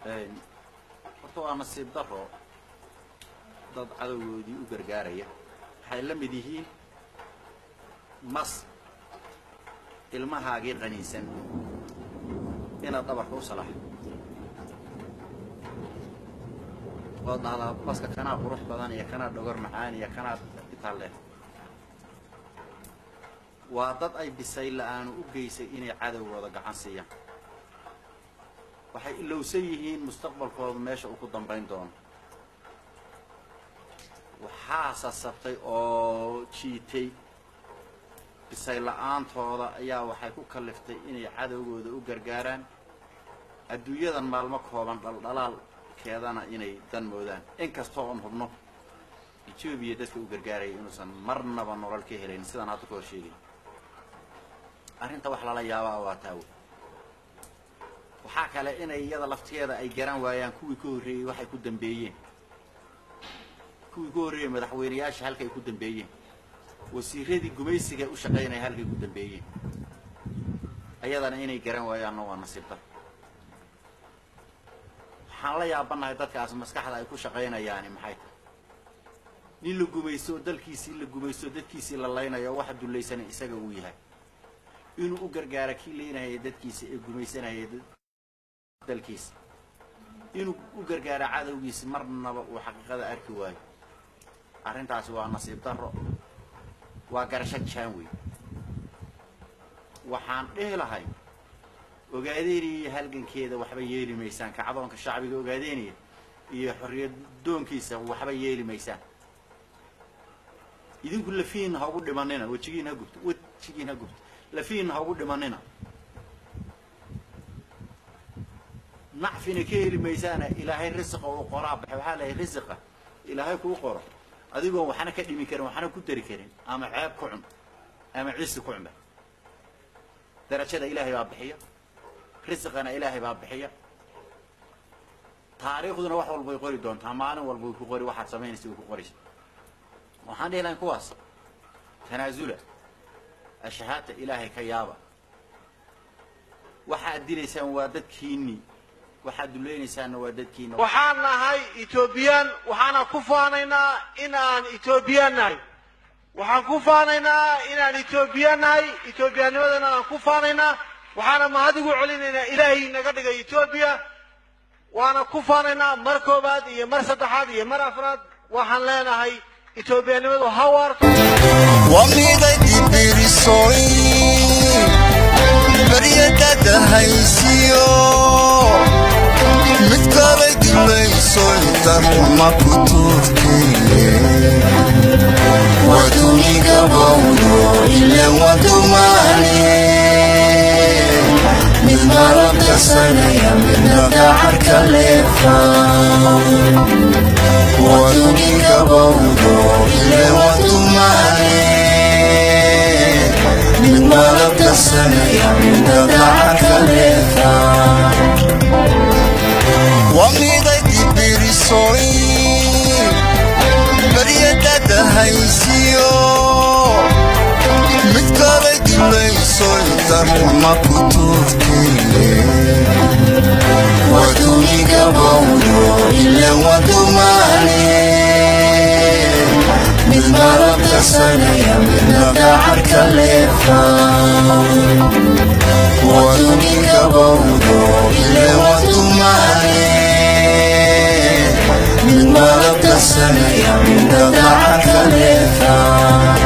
horta waa nasiib daro dad cadowgoodii u gargaaraya waxay la mid yihiin mas ilmahaagii qaniinsan inaad dhabarka u salaxo oo dhahdaa maska kanaa qurux badan iyo kanaa dhogor macaan iyo kanaa itaale waa dad ay bisay la'aan u geysay inay cadowgooda gacan siiyaan waxay ilowsan yihiin mustaqbalkooda meesha uu ku dambayn doono waxaa sasabtay oo jiitay bisay la'aantooda ayaa waxay ku kaliftay inay cadowgooda u gargaaraan adduunyadan maalmo kooban dhaldhalaalkeedana inay dan moodaan inkastoo aan hubno Ethiopia dadka u gargaaray inuusan marnaba nolol ka helayn sidaan hadda ka sheegay arrinta wax lala yaabaa waa taawo waxaa kale inay iyada lafteeda ay garan waayaan kuwii ka horreeyay waxay ku dambeeyeen kuwii ka horreeyay madaxweynayaasha halkay ku dambeeyeen wasiiradii gumaysiga u shaqeynay halkay ku dambeeyeen ayadana inay garan waayaan waa nasiib dar waxaan la yaabanahay dadkaas maskaxda ay ku shaqeynayaan maxay tahay nin la gumaysto dalkiisii la gumaysto dadkiisii la laynayo waxa dulaysan isaga uu yahay inuu u gargaaro kii leenahay dadkiisa ee gumaysanayay dalkiisa inuu u gargaaro cadowgiisa marnaba uu xaqiiqada arki waayo arrintaas waa nasiib darro waa garasho jaan weyn waxaan dhihi lahay ogaadeenaya halgankeeda waxba yeeli maysaan kacdoonka shacbiga ogaadeenaya iyo xorriyad doonkiisa waxba yeeli maysaan idinku lafiin ha ugu dhimanina wajigiin ha gubto lafiin ha ugu dhimanina nacfina ka heli maysaana ilaahay risqa uu qoraa waxaa leeyahay risqa ilaahay kuu qoro adigoo waxna ka dhimi karin waxna ku dari karin ama ceeb ku cun ama ciisi ku cunba darajada ilaahay baa bixiya risqana ilaahay baa bixiya taariikhduna wax walba ay qori doontaa maalin walba ku qori waxaad samaynaysaa ku qoraysaa waxaan dhihi lahayn kuwaas tanaasula ashahaata ilaahay ka yaaba waxaad dilaysaan waa dadkiinni waxaad duleynaysaanna waa dadkiinna waxaan nahay Ethiopian waxaana ku faanaynaa inaan Ethiopian nahay waxaan ku faanaynaa inaan Ethiopian nahay Ethiopianimadana aan ku faanaynaa waxaana mahadigu celinaynaa ilaahay naga dhigay Ethiopia waana ku faanaynaa mar koobaad iyo mar saddexaad iyo mar afraad waxaan leenahay Ethiopianimadu ha waarto wamiday dibirisoy bariyada haysiyo mid kale dilaysoy darma ku turkiye waduniga bawdo ila wadumani min marabta sanaya min dacarka lefa waduniga bawdo ila wadumani min marabta sanaya min dacarka lefa wamiday dibirisoy bariyada haysiyo mid kale dilaysoy darma ku turkiye waduniga bawdo ila wadumani min marabta sanaya min dacarka lefa waduniga bawdo ila wadumani من مرض السنة من دعك لفا